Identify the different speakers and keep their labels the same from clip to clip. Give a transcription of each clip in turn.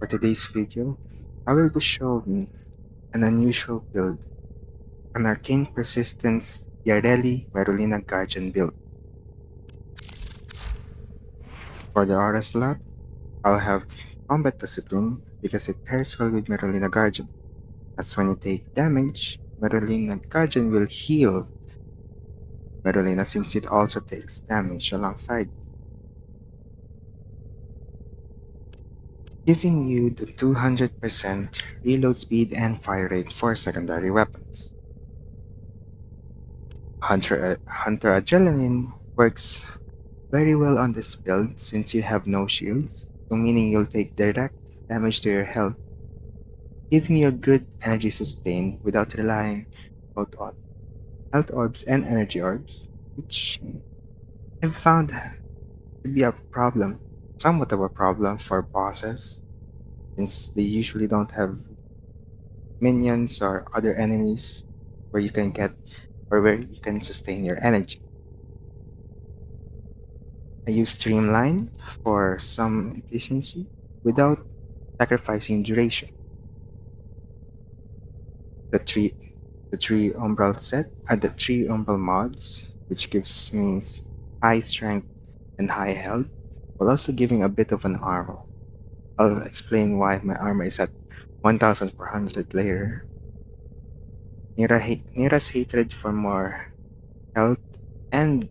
Speaker 1: For today's video, I will be showing an unusual build, an Arcane Persistence Yareli Guardian build. For the aura slot, I'll have Combat Discipline because it pairs well with Merolina Guardian, as when you take damage, Merolina Guardian will heal Merolina since it also takes damage alongside, giving you the 200% reload speed and fire rate for secondary weapons. Hunter Adrenaline works very well on this build since you have no shields, so meaning you'll take direct damage to your health, giving you a good energy sustain without relying both on health orbs and energy orbs, which I've found to be a problem, somewhat of a problem for bosses, since they usually don't have minions or other enemies where you can get or where you can sustain your energy. I use Streamline for some efficiency without sacrificing duration. The three umbral set are the three umbral mods, which gives me high strength and high health, while also giving a bit of an armor. I'll explain why my armor is at 1400 layer. Nira's hatred for more health and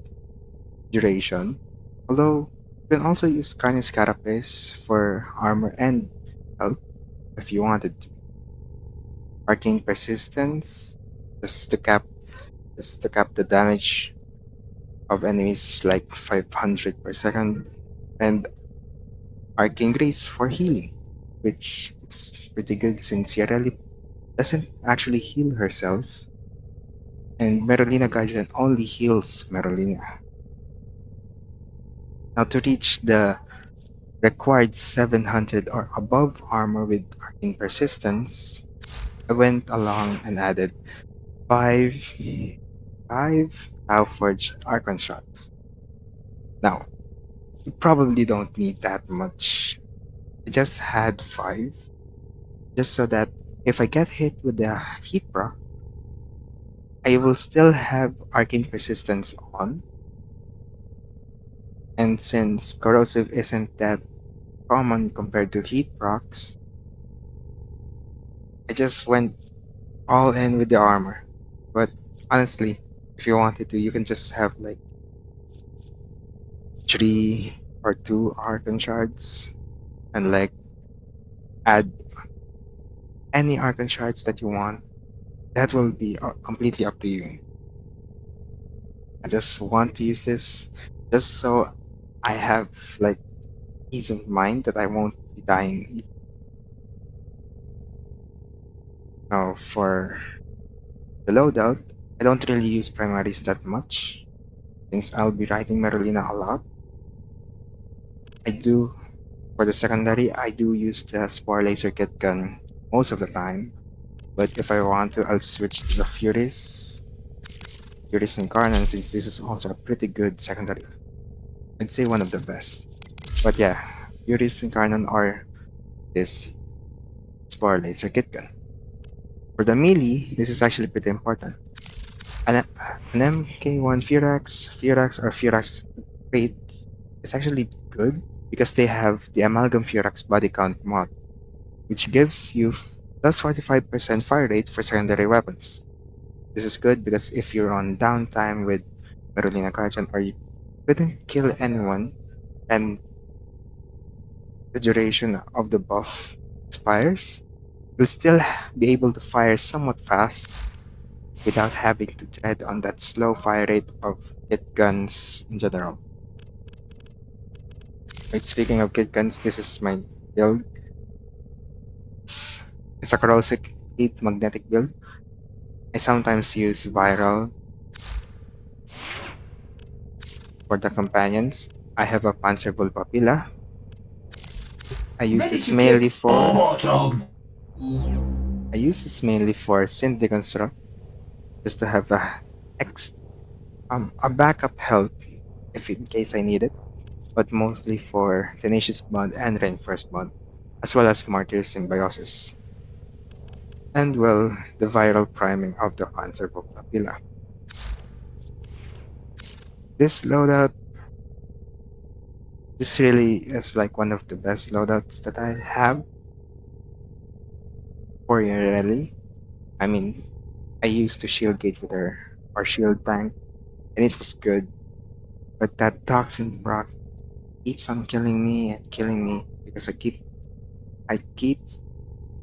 Speaker 1: duration, although you can also use Carnage Carapace for armor and health if you wanted to. Arcane Persistence, just to cap the damage of enemies like 500 per second, and Arcane Grace for healing, which is pretty good since Yareli doesn't actually heal herself, and Merolina Guardian only heals Merolina. Now to reach the required 700 or above armor with Arcane Persistence, I went along and added 5 Forged Archon shots. Now, you probably don't need that much. I just had 5, just so that if I get hit with the heat proc, I will still have Arcane Persistence on. And since Corrosive isn't that common compared to heat procs, I just went all in with the armor. But honestly, if you wanted to, you can just have like 3 or 2 Archon shards and like add any Archon shards that you want. That will be completely up to you. I just want to use this just so I have like peace of mind that I won't be dying easy. Now for the loadout, I don't really use primaries that much since I'll be riding Merolina a lot. For the secondary, I do use the Sporelacer kit gun most of the time, but if I want to, I'll switch to the Furies Incarnate since this is also a pretty good secondary. I'd say one of the best. But yeah, Furies Incarnate or this Sporelacer kit gun. For the melee, this is actually pretty important. An MK1 Furax or Furax Crate is actually good because they have the Amalgam Furax body count mod, which gives you plus 45% fire rate for secondary weapons. This is good because if you're on downtime with Merolina Guardian or you couldn't kill anyone and the duration of the buff expires, you'll still be able to fire somewhat fast without having to tread on that slow fire rate of kit guns in general. Right, speaking of kit guns, this is my build. It's a corrosive 8 magnetic build. I sometimes use viral for the companions. I have a Panzer Vulpaphyla. I use this mainly for Synth Deconstruct, just to have a backup health if in case I need it, but mostly for Tenacious Bond and Reinforced Bond, as well as Martyr Symbiosis, and well, the viral priming of the Panzer Vulpaphyla. This loadout, this really is like one of the best loadouts that I have for Yareli. I mean, I used to shield gate with her or shield tank, and it was good. But that toxin proc keeps on killing me because I keep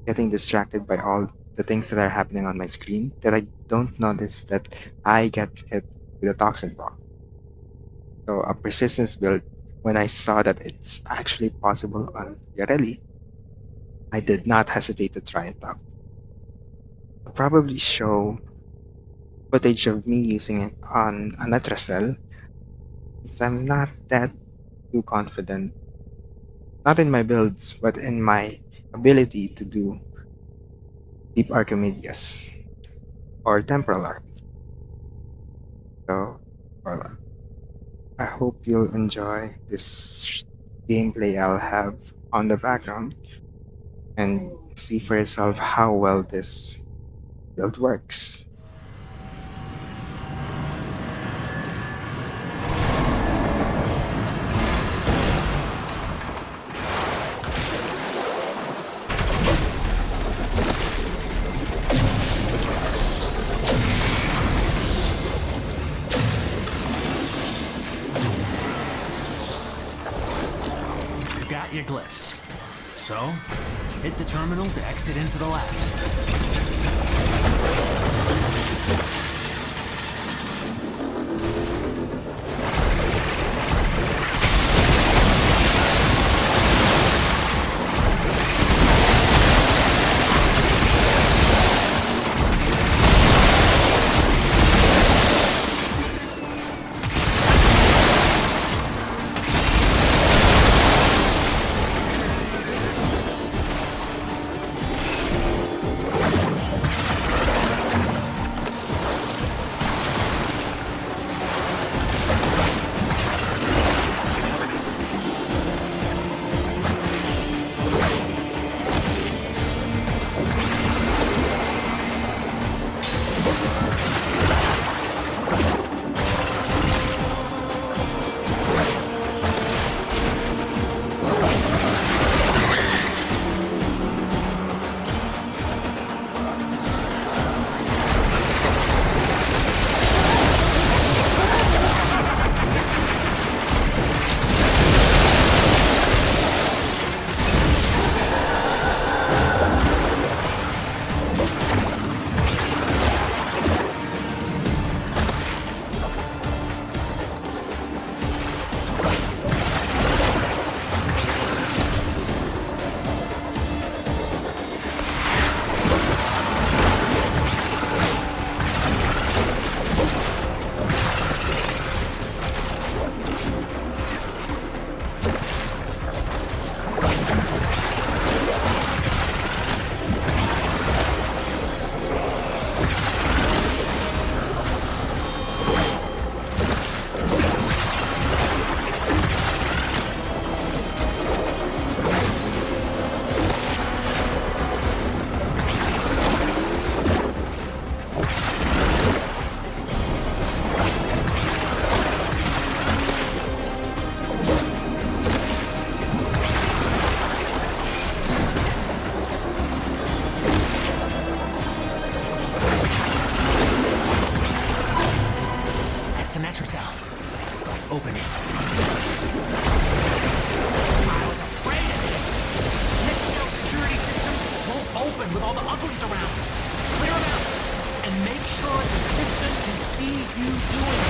Speaker 1: getting distracted by all the things that are happening on my screen that I don't notice that I get hit with a toxin proc. So a persistence build, when I saw that it's actually possible on Yareli, I did not hesitate to try it out. I'll probably show footage of me using it on a Netracell, since I'm not that too confident, not in my builds, but in my ability to do deep Archimedes or temporal arc. So, well, I hope you'll enjoy this gameplay I'll have on the background and see for yourself how well this build works.
Speaker 2: You got your glyphs. So, hit the terminal to exit into the labs. Netracell. Open it. I was afraid of this. Netracell security system won't open with all the uglies around. Clear them out. And make sure the system can see you doing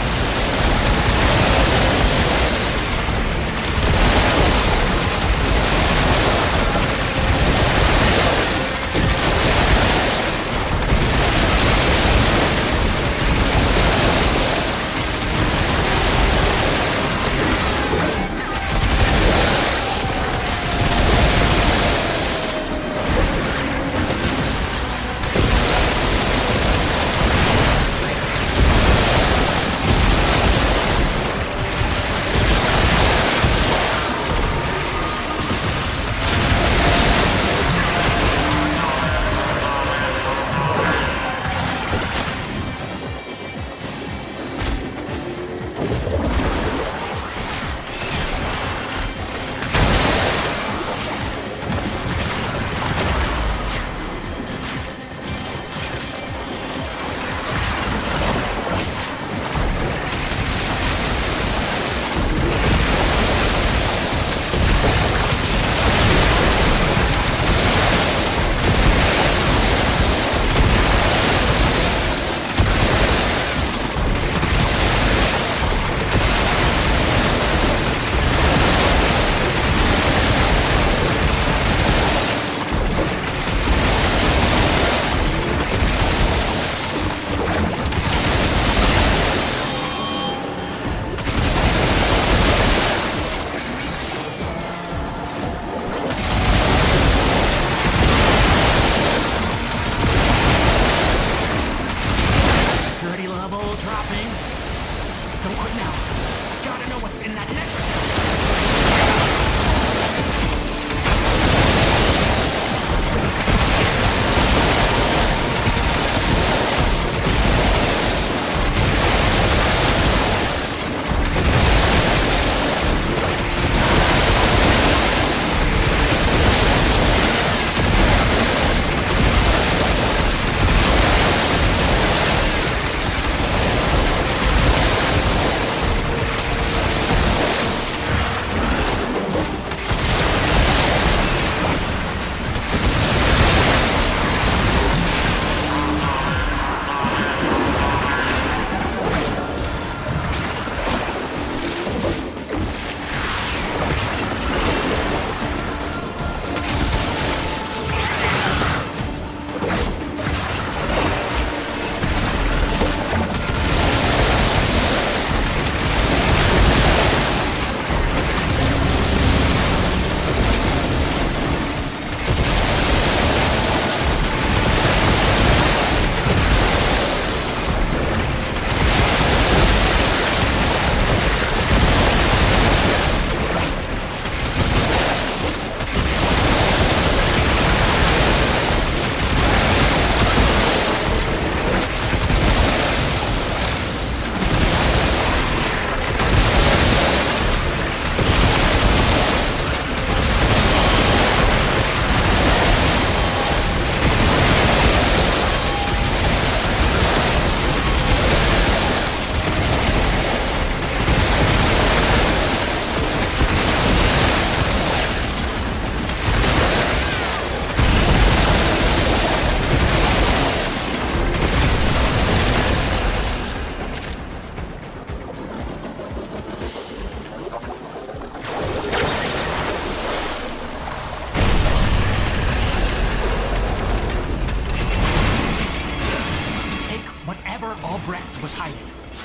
Speaker 2: was hiding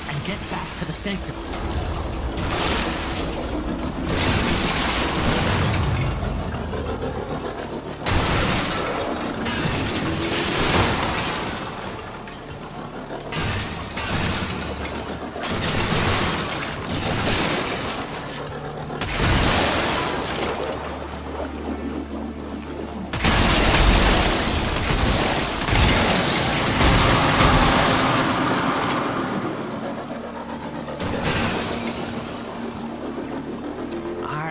Speaker 2: and get back to the sanctum.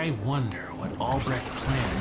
Speaker 2: I wonder what Albrecht planned